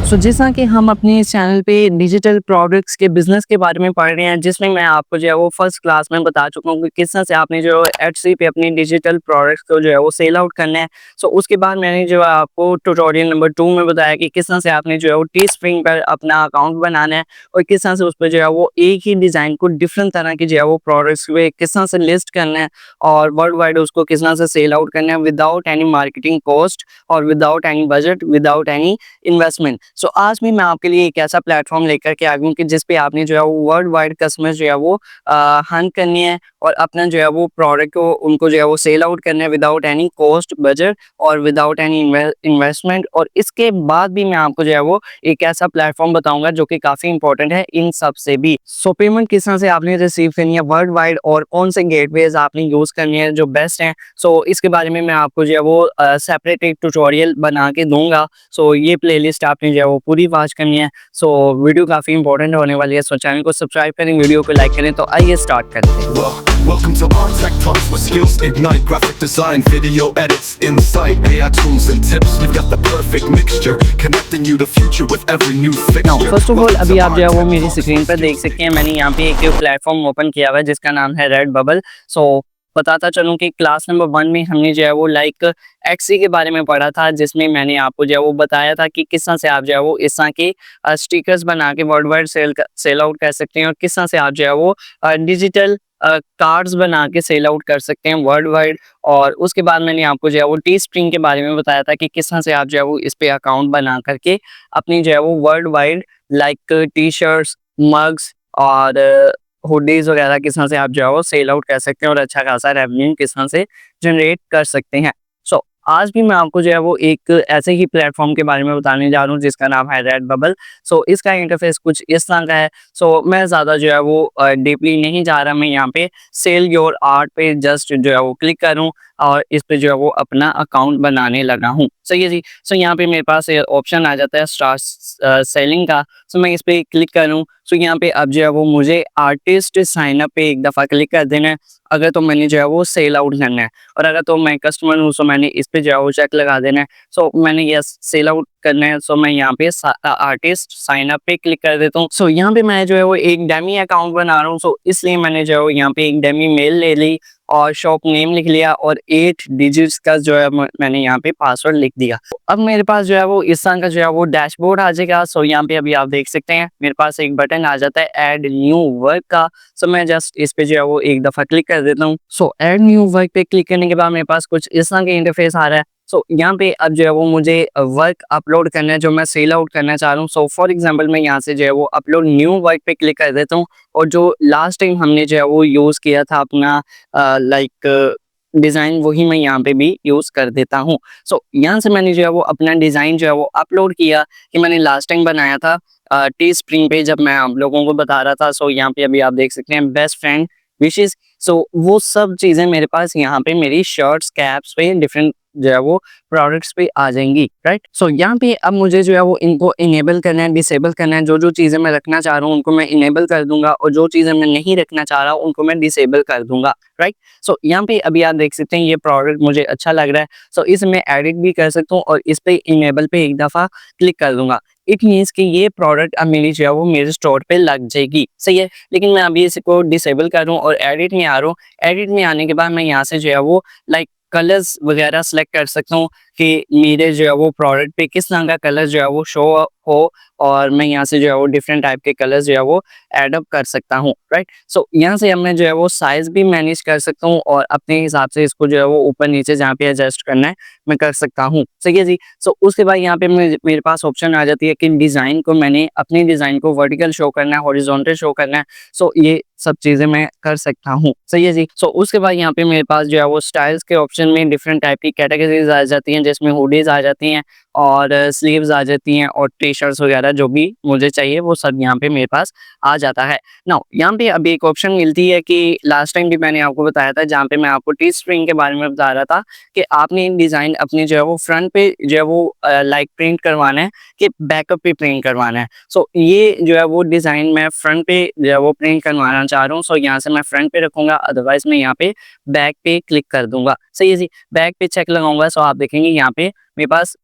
जैसा कि हम अपने इस चैनल पे डिजिटल प्रोडक्ट्स के बिजनेस के बारे में पढ़ रहे हैं, जिसमें मैं आपको जो है वो फर्स्ट क्लास में बता चुका हूँ कि किस तरह से आपने जो एटसी पे अपनी डिजिटल प्रोडक्ट्स को जो है वो सेल आउट करना है। उसके बाद मैंने जो है आपको ट्यूटोरियल नंबर 2 में बताया कि किस तरह से आपने जो है वो टी स्प्रिंग पर अपना अकाउंट बनाना है और किस तरह से उस पर जो है वो एक ही डिज़ाइन को डिफरेंट तरह की जो है वो प्रोडक्ट्स पे किस तरह से लिस्ट करना है और वर्ल्ड वाइड उसको किस तरह से सेल आउट करना है विदाउट एनी मार्केटिंग कॉस्ट और without any budget, without any investment. आज भी मैं आपके लिए एक ऐसा प्लेटफॉर्म लेकर के आ गया हूँ कि जिस पे आपने जो है वो वर्ल्ड वाइड कस्टमर जो है वो हंट करनी है और अपना जो है वो प्रोडक्ट को उनको जो है वो सेल आउट करना है विदाउट एनी कॉस्ट, बजट और विदाउट एनी इन्वेस्टमेंट। और इसके बाद भी मैं आपको जो है वो एक ऐसा प्लेटफॉर्म बताऊंगा जो कि काफी इंपॉर्टेंट है इन सब से भी। पेमेंट किस तरह से आपने रिसीव करनी है वर्ल्ड वाइड और कौन से गेटवेज आपने यूज करनी है जो बेस्ट हैं, इसके बारे में मैं आपको जो है वो सेपरेट एक ट्यूटोरियल बना के दूंगा। ये प्लेलिस्ट आपने जो है वो पूरी वॉच करनी है। वीडियो काफ़ी इंपॉर्टेंट होने वाली है। चैनल को सब्सक्राइब करें, वीडियो को लाइक करें। तो आइए स्टार्ट करते हैं। Welcome to Artech Talks, where skills ignite graphic design, video edits, insight, AI tools and tips. We've got the perfect mixture, connecting you to future with every new fixture. First of all अभी आप जो है वो मेरी screen पर देख सकते हैं, मैंने यहाँ पे एक प्लेटफॉर्म ओपन किया हुआ है जिसका नाम है रेडबबल। बताता चलूँ कि क्लास नंबर 1 में हमने जो है वो एक्सी के बारे में पढ़ा था, जिसमें मैंने आपको जो है वो बताया था कि किस तरह से आप जो है वो इस तरह के स्टिकर्स बना के वर्ल्ड वाइड सेल आउट कर सकते हैं और किस तरह से आप जो है वो डिजिटल कार्ड्स बना के सेल आउट कर सकते हैं वर्ल्ड वाइड। और उसके बाद मैंने आपको जो है वो टी स्प्रिंग के बारे में बताया था कि किस तरह से आप जो है वो इस पे अकाउंट बना करके अपनी जो है वो world wide T shirts, mugs और हुडीज वगैरह किस तरह से आप जो है वो सेल आउट कर सकते हैं और अच्छा खासा रेवेन्यू किस तरह से जनरेट कर सकते हैं। आज भी मैं आपको जो है वो एक ऐसे ही प्लेटफॉर्म के बारे में बताने जा रहा हूँ जिसका नाम है रेडबबल। इसका इंटरफेस कुछ इस तरह का है। मैं ज़्यादा जो है वो डीपली नहीं जा रहा, मैं यहाँ पे सेल योर आर्ट पे जस्ट जो है वो क्लिक करूँ और इस पे जो है वो अपना अकाउंट बनाने लगा हूँ। सही है जी। यहाँ पे मेरे पास ऑप्शन आ जाता है स्टार्ट सेलिंग का। मैं इस पे क्लिक करूँ। यहाँ पे अब जो है वो मुझे आर्टिस्ट साइन अप पे एक दफ़ा क्लिक कर देना है अगर तो मैंने जो है वो सेल आउट करना है, और अगर तो मैं कस्टमर हूँ मैंने इस पे जो है वो चेक लगा देना है। मैंने यस सेल आउट करना है। मैं यहाँ पे आर्टिस्ट साइन अप पे क्लिक कर देता हूँ। यहाँ पे मैं जो है वो एक डेमी अकाउंट बना रहा हूँ। इसलिए मैंने जो है वो यहाँ पे एक डेमी मेल ले ली और शॉप नेम लिख लिया और 8 डिजिट्स का जो है मैंने यहाँ पे पासवर्ड लिख दिया। अब मेरे पास जो है वो इस तरह का जो है वो डैशबोर्ड आ जाएगा। यहाँ पे अभी आप देख सकते हैं मेरे पास एक बटन आ जाता है ऐड न्यू वर्क का। मैं जस्ट इस पे जो है वो एक दफा क्लिक कर देता हूँ। ऐड न्यू वर्क पे क्लिक करने के बाद मेरे पास कुछ इस तरह के इंटरफेस आ रहा है। यहाँ पे अब जो है वो मुझे वर्क अपलोड करना है जो मैं सेल आउट करना चाह रहा हूँ। फॉर एग्जांपल मैं यहाँ से जो है वो अपलोड न्यू वर्क पे क्लिक कर देता हूँ और जो लास्ट टाइम हमने जो है वो यूज़ किया था अपना डिज़ाइन, वही मैं यहाँ पे भी यूज़ कर देता हूँ। यहाँ से मैंने जो है वो अपना डिज़ाइन जो है वो अपलोड किया कि मैंने लास्ट टाइम बनाया था टी स्प्रिंग पे जब मैं आप लोगों को बता रहा था। यहाँ पे अभी आप देख सकते हैं बेस्ट फ्रेंड विशेस। वो सब चीज़ें मेरे पास यहाँ पे मेरी शर्ट्स, कैप्स पे डिफरेंट जो है वो प्रोडक्ट्स पे आ जाएंगी, राइट। यहाँ पे अब मुझे जो है वो इनको इनेबल करना है, डिसेबल करना है। जो चीज़ें मैं रखना चाह रहा हूँ उनको मैं इनेबल कर दूंगा और जो चीज़ें मैं नहीं रखना चाह रहा हूँ उनको मैं डिसेबल कर दूंगा, राइट। यहाँ पे अभी आप देख सकते हैं ये प्रोडक्ट मुझे अच्छा लग रहा है। इसमें एडिट भी कर सकता हूँ और इस पे इनेबल पे एक दफ़ा क्लिक कर दूंगा। इट मीन्स कि ये प्रोडक्ट अब मेरी जो है वो मेरे स्टोर पे लग जाएगी, सही है। लेकिन मैं अभी इसको डिसेबल कर दूँ और एडिट में आ रहा हूँ। एडिट में आने के बाद मैं यहाँ से जो है वो कलर्स वगैरह सेलेक्ट कर सकता हूँ कि मेरे जो है वो प्रोडक्ट पे किस तरह का कलर जो है वो शो हो और मैं यहाँ से जो है वो डिफरेंट टाइप के कलर्स जो है वो ऐड अप कर सकता हूँ, राइट। यहाँ से अब मैं जो है वो साइज भी मैनेज कर सकता हूँ और अपने हिसाब से इसको जो है वो ऊपर नीचे जहाँ पे एडजस्ट करना है मैं कर सकता हूँ, सही है जी। उसके बाद यहाँ पे मेरे पास ऑप्शन आ जाती है कि डिज़ाइन को मैंने अपनी डिज़ाइन को वर्टिकल शो करना है, हॉरिजॉन्टल शो करना है। ये सब चीज़ें मैं कर सकता हूँ, सही है जी। उसके बाद यहाँ पे मेरे पास जो है वो स्टाइल्स के ऑप्शन में डिफरेंट टाइप की कैटेगरीज आ जाती हैं जिसमें हुडीज आ जाती हैं और स्लीव्स आ जाती हैं और टी शर्ट्स वगैरह जो भी मुझे चाहिए वो सब यहाँ पे मेरे पास आ जाता है। नाउ यहाँ पे अभी एक ऑप्शन मिलती है कि लास्ट टाइम भी मैंने आपको बताया था जहाँ पे मैं आपको टी स्ट्रिंग के बारे में बता रहा था कि आपने डिज़ाइन अपनी जो है वो फ्रंट पे जो है वो प्रिंट करवाना है कि बैकअप पे प्रिंट करवाना है। ये जो है वो डिज़ाइन मैं फ्रंट पे जो है वो प्रिंट करवाना चाह रहा हूँ। यहाँ से मैं फ्रंट पे रखूँगा, अदरवाइज मैं यहाँ पे बैक पे क्लिक कर दूंगा, सही है जी। बैक पे चेक लगाऊंगा। आप देखेंगे यहाँ पे मेरे पास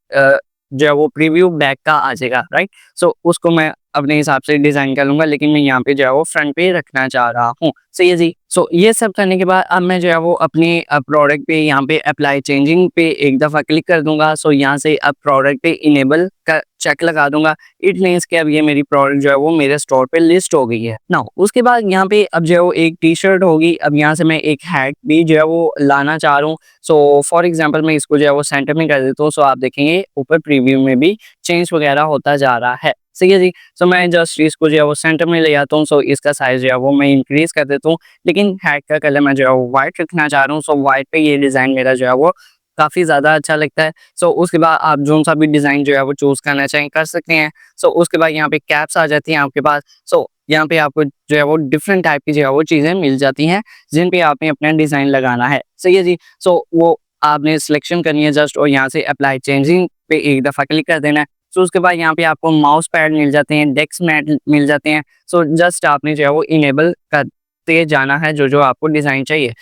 जो है वो प्रीव्यू बैक का आ जाएगा, राइट। सो उसको मैं अपने हिसाब से डिज़ाइन कर लूँगा, लेकिन मैं यहाँ पे जो है वो फ्रंट पे रखना चाह रहा हूँ। सही है जी। सो ये सब करने के बाद अब मैं जो है वो अपने प्रोडक्ट पे यहाँ पे अप्लाई चेंजिंग पे एक दफ़ा क्लिक कर दूँगा। सो यहाँ से अब प्रोडक्ट पे इनेबल का चेक लगा दूँगा। इट मीन्स कि अब ये मेरी प्रोडक्ट जो है वो मेरे स्टोर पे लिस्ट हो गई है। नाउ उसके बाद यहाँ पे अब जो है वो एक टी-शर्ट होगी। अब यहाँ से मैं एक हैट भी जो है वो लाना चाह रहा हूँ। सो फॉर एग्ज़ाम्पल मैं इसको जो है वो सेंटर में कर देता हूँ। सो आप देखेंगे ऊपर प्रीव्यू में भी चेंज वगैरह होता जा रहा है। सही है जी। सो मैं जस्ट इसको जो है वो सेंटर में ले आता हूँ। सो इसका साइज़ जो है वो मैं इंक्रीज़ कर देता हूँ। लेकिन हैट का कलर मैं जो है वो व्हाइट रखना चाह रहा हूँ। सो व्हाइट पे ये डिज़ाइन मेरा जो है वो काफ़ी ज़्यादा अच्छा लगता है। सो उसके बाद आप जोन-सा भी डिज़ाइन जो है वो चूज़ करना चाहें कर सकते हैं। सो उसके बाद यहाँ पे कैप्स आ जाती हैं आपके पास। सो यहाँ पे आपको जो है वो डिफरेंट टाइप की जो है वो चीज़ें मिल जाती हैं, जिन पे आपने अपना डिज़ाइन लगाना है। सही है जी। सो वो आपने सिलेक्शन करनी है जस्ट और यहाँ से अप्लाई चेंजिंग पे एक दफ़ा क्लिक कर देना है। सो उसके बाद यहाँ पे आपको माउस पैड मिल जाते हैं, डेस्क मैट मिल जाते हैं। सो जस्ट आपने जो है वो इनेबल करते जाना है जो-जो आपको डिज़ाइन चाहिए।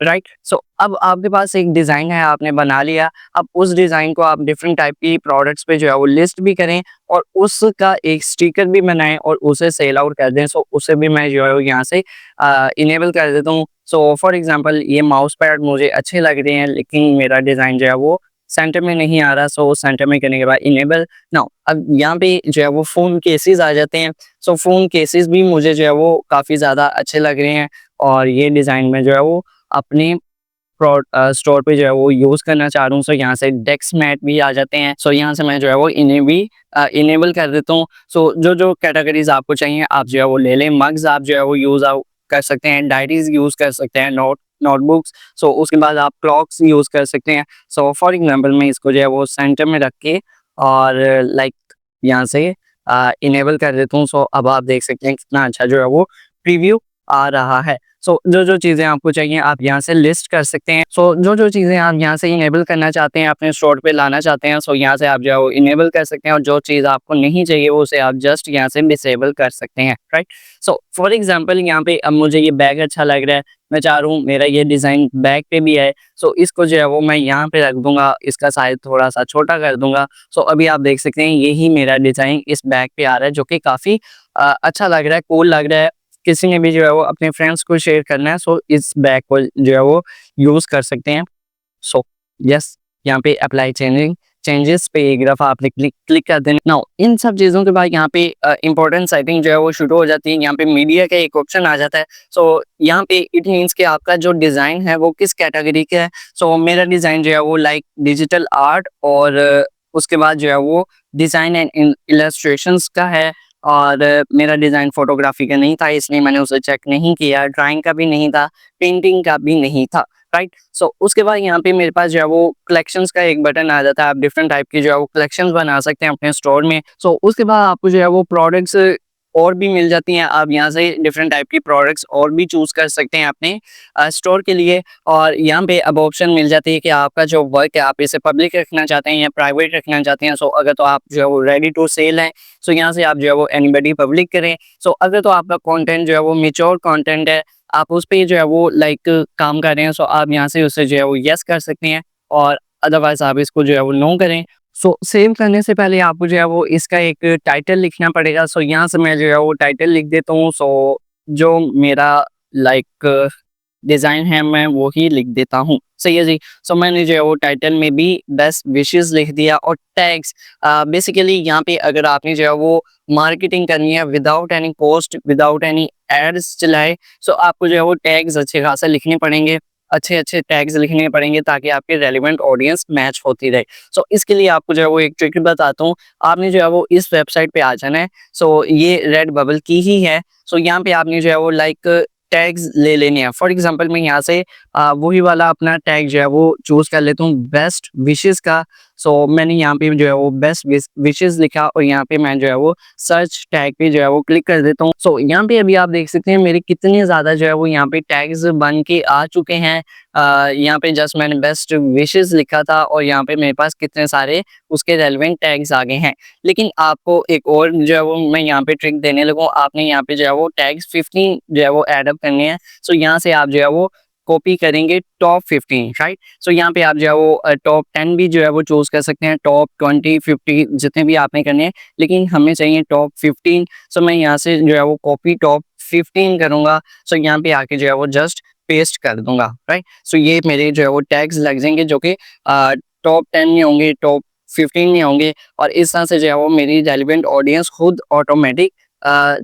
राइट। सो अब आपके पास एक डिज़ाइन है, आपने बना लिया। अब उस डिज़ाइन को आप डिफरेंट टाइप की प्रोडक्ट्स पे जो है वो लिस्ट भी करें और उसका एक स्टिकर भी बनाएं और उसे सेल आउट कर दें। सो उसे भी मैं जो है वो यहाँ से इनेबल कर देता हूँ। सो फॉर एग्जांपल ये माउस पैड मुझे अच्छे लग रहे हैं, लेकिन मेरा डिज़ाइन जो है वो सेंटर में नहीं आ रहा। सो सेंटर में करने के बाद इनेबल नाउ अब यहाँ पे जो है वो फ़ोन केसेस आ जाते हैं। सो फ़ोन केसेस भी मुझे जो है वो काफ़ी ज़्यादा अच्छे लग रहे हैं और ये डिज़ाइन में जो है वो अपने स्टोर पे जो है वो यूज़ करना चाह रहा हूँ। सो यहाँ से डेस्क मैट भी आ जाते हैं। सो यहाँ से मैं जो है वो इन्हें भी इनेबल कर देता हूँ। सो जो-जो कैटेगरीज़ आपको चाहिए आप जो है वो ले लें। मग्स आप जो है वो यूज़ कर सकते हैं, डायरीज़ यूज़ कर सकते हैं, नोटबुक्स। सो उसके बाद आप क्लॉक्स यूज़ कर सकते हैं। सो फॉर एग्ज़ाम्पल मैं इसको जो है वो सेंटर में रख के और लाइक यहाँ से इनेबल कर देता हूँ। सो अब आप देख सकते हैं कितना अच्छा जो है वो प्रीव्यू आ रहा है। सो जो-जो चीज़ें आपको चाहिए आप यहाँ से लिस्ट कर सकते हैं। सो जो-जो चीज़ें आप यहाँ से इनेबल करना चाहते हैं, अपने स्टोर पे लाना चाहते हैं, सो यहाँ से आप जो है वो इनेबल कर सकते हैं और जो चीज़ आपको नहीं चाहिए वो उसे आप जस्ट यहाँ से डिसेबल कर सकते हैं, राइट? सो फॉर एग्ज़ाम्पल यहाँ पे अब मुझे ये बैग अच्छा लग रहा है, मैं चाह रहा हूँ मेरा ये डिज़ाइन बैग पे भी है। सो इसको जो है वो मैं यहाँ पे रख दूँगा, इसका साइज़ थोड़ा-सा छोटा कर दूँगा। सो अभी आप देख सकते हैं यही मेरा डिज़ाइन इस बैग पे आ रहा है जो कि काफ़ी अच्छा लग रहा है, कूल लग रहा है। किसी ने भी जो है वो अपने फ्रेंड्स को शेयर करना है सो इस बैग को जो है वो यूज़ कर सकते हैं। सो यस यहाँ पे अप्लाई चेंजेस पे एक दफ़ा आपने क्लिक कर देना। नाउ इन सब चीज़ों के बाद यहाँ पे इम्पोर्टेंट सेटिंग जो है वो शुरू हो जाती है। यहाँ पे मीडिया का एक ऑप्शन आ जाता है। सो यहाँ पे इट मीन्स कि आपका जो डिज़ाइन है वो किस कैटेगरी का है। सो मेरा डिज़ाइन जो है वो लाइक डिजिटल आर्ट और उसके बाद जो है वो डिज़ाइन एंड इलस्ट्रेशंस का है और मेरा डिज़ाइन फ़ोटोग्राफ़ी का नहीं था इसलिए मैंने उसे चेक नहीं किया, ड्राइंग का भी नहीं था, पेंटिंग का भी नहीं था, राइट? सो उसके बाद यहाँ पे मेरे पास जो है वो कलेक्शंस का एक बटन आ जाता है, आप डिफरेंट टाइप की जो है वो कलेक्शंस बना सकते हैं अपने स्टोर में। सो उसके बाद आपको जो है वो प्रोडक्ट्स और भी मिल जाती हैं, आप यहाँ से डिफरेंट टाइप की प्रोडक्ट्स और भी चूज़ कर सकते हैं अपने स्टोर के लिए और यहाँ पे अब ऑप्शन मिल जाती है कि आपका जो वर्क है आप इसे पब्लिक रखना चाहते हैं या प्राइवेट रखना चाहते हैं। सो अगर तो आप जो है वो रेडी टू सेल हैं, सो यहाँ से आप जो है वो एनीबॉडी पब्लिक करें। सो अगर तो आपका कंटेंट जो है वो मैच्योर कंटेंट है, आप उस पे जो है वो लाइक काम कर रहे हैं, सो आप यहाँ से उसे जो है वो येस कर सकते हैं और अदरवाइज़ आप इसको जो है वो नो करें। सो सेव करने से पहले आपको जो है वो इसका एक टाइटल लिखना पड़ेगा। सो यहाँ से मैं जो है वो टाइटल लिख देता हूँ। सो जो मेरा लाइक डिज़ाइन है मैं वो ही लिख देता हूँ। सही है जी। सो मैंने जो है वो टाइटल में भी बेस्ट विशेस लिख दिया और टैग्स बेसिकली यहाँ पे अगर आपने जो है वो मार्केटिंग करनी है without any cost, without any ads चलाए, सो आपको जो है वो टैग्स अच्छे खासे लिखने पड़ेंगे, अच्छे-अच्छे टैग्स लिखने पड़ेंगे ताकि आपके रेलेवेंट ऑडियंस मैच होती रहे। सो इसके लिए आपको जो है वो एक ट्रिक बताता हूँ, आपने जो है वो इस वेबसाइट पे आ जाना है। सो ये रेडबबल की ही है। सो यहाँ पे आपने जो है वो लाइक टैग्स ले लेने हैं। फॉर एग्जांपल मैं यहाँ से वही वाला अपना टैग जो है वो चूज़ कर लेता हूँ बेस्ट विशेस का। सो मैंने यहाँ पे जो है वो बेस्ट विशेस लिखा और यहाँ पे मैं जो है वो सर्च टैग पे जो है वो क्लिक कर देता हूँ। सो यहाँ पे अभी आप देख सकते हैं मेरे कितने ज़्यादा जो है वो यहाँ पे टैग्स बन के आ चुके हैं। यहाँ पे जस्ट मैंने बेस्ट विशेस लिखा था और यहाँ पे मेरे पास कितने सारे उसके रेलेवेंट टैग्स आ गए हैं। लेकिन आपको एक और जो है वो मैं यहाँ पे ट्रिक देने लगा हूँ, आपने यहाँ पे जो है वो टैग्स 15 जो है वो ऐड अप करने हैं। सो यहाँ से आप जो है वो कॉपी करेंगे टॉप 15, राइट। सो यहाँ पे आप जो है वो टॉप 10 भी जो है वो चूज़ कर सकते हैं, टॉप 20, 50 जितने भी आपने करने हैं, लेकिन हमें चाहिए टॉप 15। सो मैं यहाँ से जो है वो कॉपी टॉप 15 करूँगा। सो यहाँ पे आके जो है वो जस्ट पेस्ट कर दूंगा, राइट। सो ये मेरे जो है वो टैग्स लग जाएंगे जो कि टॉप 10 नहीं होंगे, टॉप 15 नहीं होंगे, और इस तरह से जो है वो मेरी रेलिवेंट ऑडियंस खुद ऑटोमेटिक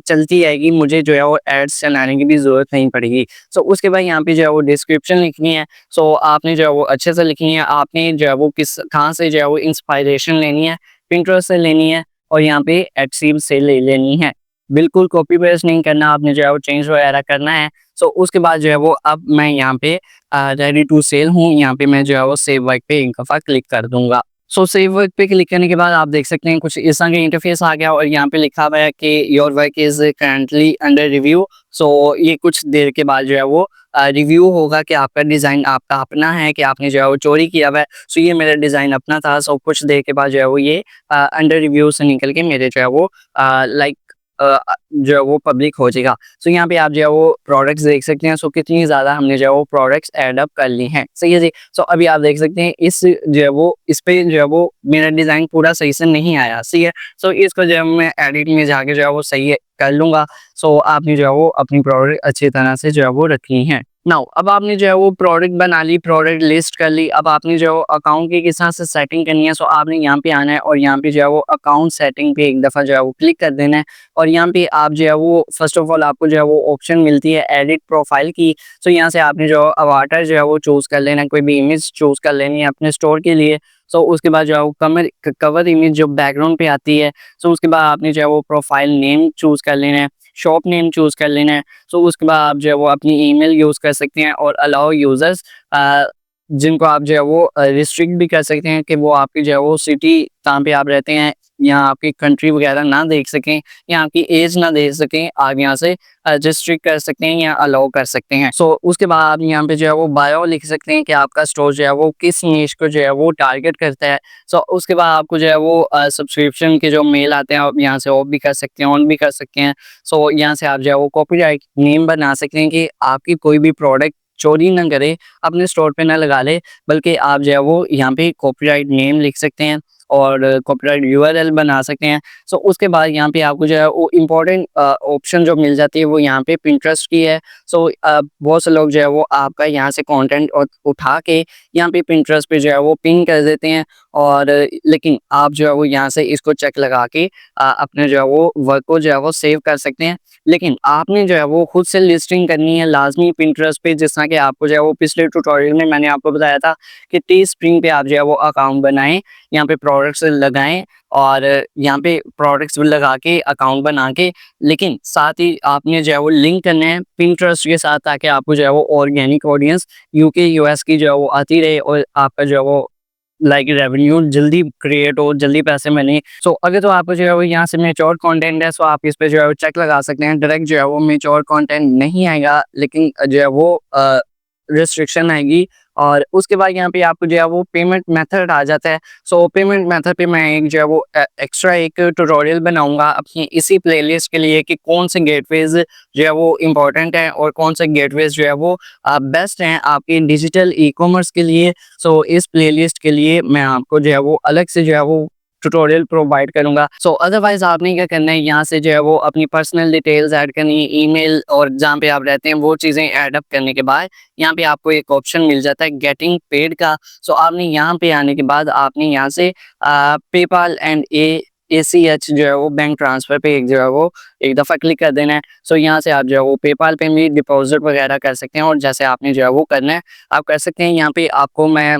चलती आएगी, मुझे जो है वो एड्स चलाने की भी ज़रूरत नहीं पड़ेगी। सो उसके बाद यहाँ पे जो है वो डिस्क्रिप्शन लिखनी है। सो आपने जो है वो अच्छे से लिखनी है, आपने जो है वो किस कहाँ से जो है वो इंस्पायरेशन लेनी है, पिंटरेस्ट से लेनी है और यहाँ पे एक्सीब से ले लेनी है। बिल्कुल कॉपी पेस्ट नहीं करना, आपने जो है वो चेंज वगैरह करना है। सो उसके बाद जो है वो अब मैं यहाँ पे रेडी टू सेल हूँ, यहाँ पे मैं जो है वो सेव वर्क पे एक दफ़ा क्लिक कर दूँगा। सो सेव वर्क पे क्लिक करने के बाद आप देख सकते हैं कुछ इस तरह का इंटरफेस आ गया और यहाँ पे लिखा हुआ है कि your work is currently under review. So ये कुछ देर के बाद जो है वो रिव्यू होगा कि आपका डिज़ाइन आपका अपना है कि आपने जो है वो चोरी किया हुआ है। सो ये मेरा डिज़ाइन अपना था। सो कुछ देर के बाद जो है वो ये अंडर रिव्यू से निकल के मेरे जो है वो लाइक जो है वो पब्लिक हो जाएगा। सो यहाँ पे आप जो है वो प्रोडक्ट्स देख सकते हैं। सो कितनी ज़्यादा हमने जो है वो प्रोडक्ट्स ऐड अप कर ली हैं, सही है जी। सो अभी आप देख सकते हैं इस जो है वो इस पे जो है वो मेरा डिज़ाइन पूरा सही से नहीं आया, सही है। सो इसको जो है मैं एडिट में जाके जो है वो सही कर लूँगा। सो आपने जो है वो अपनी प्रोडक्ट अच्छी तरह से जो है वो रखनी है। नाउ अब आपने जो है वो प्रोडक्ट बना ली, प्रोडक्ट लिस्ट कर ली, अब आपने जो है वो अकाउंट की किस तरह से सेटिंग करनी है। सो आपने यहाँ पे आना है और यहाँ पे जो है वो अकाउंट सेटिंग पे एक दफ़ा जो है वो क्लिक कर देना है और यहाँ पे आप जो है वो फर्स्ट ऑफ ऑल आपको जो है वो ऑप्शन मिलती है एडिट प्रोफाइल की। सो यहाँ से आपने जो अवाटर जो है वो चूज़ कर लेना है, कोई भी इमेज चूज़ कर लेनी है अपने स्टोर के लिए। सो उसके बाद जो है वो कवर इमेज जो बैकग्राउंड पे आती है। सो उसके बाद आपने जो है वो प्रोफाइल नेम चूज़ कर लेना है, शॉप नेम चूज़ कर लेना है। सो उसके बाद आप जो है वो अपनी ईमेल यूज़ कर सकते हैं और अलाउ यूज़र्स जिनको आप जो है वो रिस्ट्रिक्ट भी कर सकते हैं कि वो आपकी जो है वो सिटी जहाँ पे आप रहते हैं या आपकी कंट्री वगैरह ना देख सकें या आपकी एज ना देख सकें, आप यहाँ से रिस्ट्रिक्ट कर सकते हैं या अलाउ कर सकते हैं। सो उसके बाद आप यहाँ पे जो है वो बायो लिख सकते हैं कि आपका स्टोर जो है वो किस नीश को जो है वो टारगेट करता है। सो उसके बाद आपको जो है वो सब्सक्रिप्शन के जो मेल आते हैं आप यहाँ से ऑफ भी कर सकते हैं, ऑन भी कर सकते हैं। सो यहाँ से आप जो है वो कॉपीराइट नेम बना सकते हैं कि आपकी कोई भी प्रोडक्ट चोरी ना करे, अपने स्टोर पे ना लगा ले, बल्कि आप जो है वो यहाँ पे कॉपीराइट नेम लिख सकते हैं और कॉपीराइट यूआरएल बना सकते हैं। सो उसके बाद यहाँ पे आपको जो है वो इम्पोर्टेंट ऑप्शन जो मिल जाती है वो यहाँ पे पिंटरेस्ट की है। सो बहुत से लोग जो है वो आपका यहाँ से कंटेंट उठा के यहाँ पे पिंटरेस्ट पे जो है वो पिन कर देते हैं और लेकिन आप जो है वो यहाँ से इसको चेक लगा के अपने जो है वो वर्क को जो है वो सेव कर सकते हैं। लेकिन आपने जो है वो खुद से लिस्टिंग करनी है लाजमी पिंटरेस्ट पे, जिस तरह कि आपको जो है वो पिछले ट्यूटोरियल में मैंने आपको बताया था कि टी स्प्रिंग पे आप जो है वो अकाउंट बनाएं, यहाँ पे प्रोडक्ट्स लगाएं और यहाँ पे प्रोडक्ट्स लगा के अकाउंट बना के, लेकिन साथ ही आपने जो है वो लिंक करना है पिंटरेस्ट के साथ ताकि आपको जो है वो ऑर्गेनिक ऑडियंस यूके यूएस की जो है वो आती रहे और आपका जो है वो लाइक रेवेन्यू जल्दी क्रिएट हो, जल्दी पैसे बने। सो अगर तो आपको जो है वो यहाँ से मैच्योर कंटेंट है सो आप इस पे जो है वो चेक लगा सकते हैं। डायरेक्ट जो है वो मैच्योर कंटेंट नहीं आएगा, लेकिन जो है वो रिस्ट्रिक्शन आएगी। और उसके बाद यहाँ पे आपको जो है वो पेमेंट मेथड आ जाता है। सो पेमेंट मेथड पे मैं एक जो है वो एक्स्ट्रा एक ट्यूटोरियल बनाऊंगा अपनी इसी प्लेलिस्ट के लिए कि कौन से गेटवेज जो है वो इम्पोर्टेंट है और कौन से गेटवेज जो है वो बेस्ट हैं आपके डिजिटल ई कॉमर्स के लिए। सो इस प्लेलिस्ट के लिए मैं आपको जो है वो अलग से जो है वो ट्यूटोरियल प्रोवाइड करूंगा। सो अदरवाइज आपने क्या करना है, यहाँ से जो है वो अपनी पर्सनल डिटेल्स ऐड करनी है, ईमेल और जहाँ पे आप रहते हैं वो चीज़ें ऐड अप करने के बाद यहाँ पे आपको एक ऑप्शन मिल जाता है गेटिंग पेड का। सो आपने यहाँ पे आने के बाद आपने यहाँ से पेपाल एंड ACH जो है वो बैंक ट्रांसफ़र पे एक जो है वो एक दफ़ा क्लिक कर देना है। सो यहाँ से आप जो है वो पेपाल पे भी डिपॉजिट वगैरह कर सकते हैं और जैसे आपने जो है वो करना है आप कर सकते हैं। यहाँ पे आपको मैं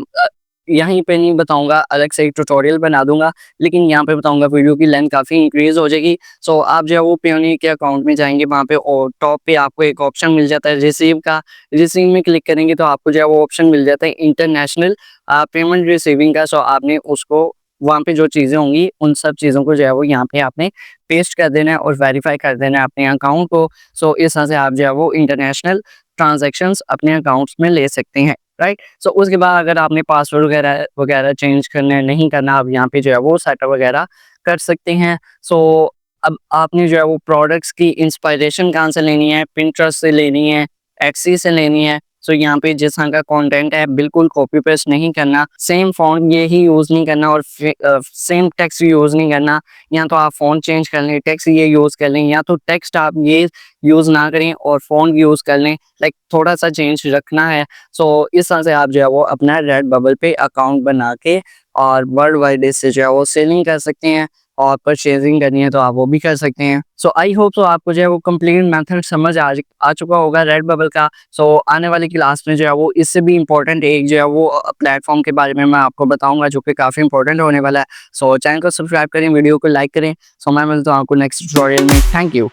यहीं पे नहीं बताऊंगा, अलग से एक ट्यूटोरियल बना दूंगा, लेकिन यहाँ पे बताऊंगा वीडियो की लेंथ काफ़ी इंक्रीज हो जाएगी। सो आप जो है वो पेयोनियर के अकाउंट में जाएंगे, वहाँ पे और टॉप पे आपको एक ऑप्शन मिल जाता है रिसीव का। रिसीव में क्लिक करेंगे तो आपको जो है वो ऑप्शन मिल जाता है इंटरनेशनल पेमेंट रिसीविंग का। सो आपने उसको वहाँ पे जो चीज़ें होंगी उन सब चीज़ों को जो है वो यहाँ पे आपने पेस्ट कर देना है और वेरीफाई कर देना है अपने अकाउंट को। सो इस तरह से आप जो है वो इंटरनेशनल ट्रांजेक्शन्स अपने अकाउंट्स में ले सकते हैं, राइट। सो उसके बाद अगर आपने पासवर्ड वगैरह वगैरह चेंज करना है, नहीं करना, आप यहाँ पे जो है वो सेटअप वगैरह कर सकते हैं। सो अब आपने जो है वो प्रोडक्ट्स की इंस्पायरेशन कहाँ से लेनी है, पिंटरेस्ट से लेनी है, एक्सी से लेनी है, सो यहाँ पे जिस तरह का कंटेंट है बिल्कुल कॉपी पेस्ट नहीं करना, सेम फ़ॉन्ट ये ही यूज़ नहीं करना और सेम टेक्स्ट यूज़ नहीं करना। या तो आप फ़ॉन्ट चेंज कर लें, टेक्स्ट ये यूज़ कर लें, या तो टेक्स्ट आप ये यूज़ ना करें और फ़ॉन्ट यूज़ कर लें, लाइक थोड़ा सा चेंज रखना है। सो इस तरह से आप जो है वो अपना रेडबबल पे अकाउंट बना के और वर्ल्ड वाइड इससे जो है वो सेलिंग कर सकते हैं और परचेजिंग करनी है तो आप वो भी कर सकते हैं। सो आई होप तो आपको जो है वो कंप्लीट मेथड समझ आ चुका होगा रेडबबल का। सो आने वाली क्लास में जो है वो इससे भी इम्पोर्टेंट एक जो है वो प्लेटफॉर्म के बारे में मैं आपको बताऊंगा जो कि काफ़ी इंपॉर्टेंट होने वाला है। सो चैनल को सब्सक्राइब करें, वीडियो को लाइक करें। सो मैं मिलता हूँ आपको नेक्स्ट ट्यूटोरियल में। Thank you.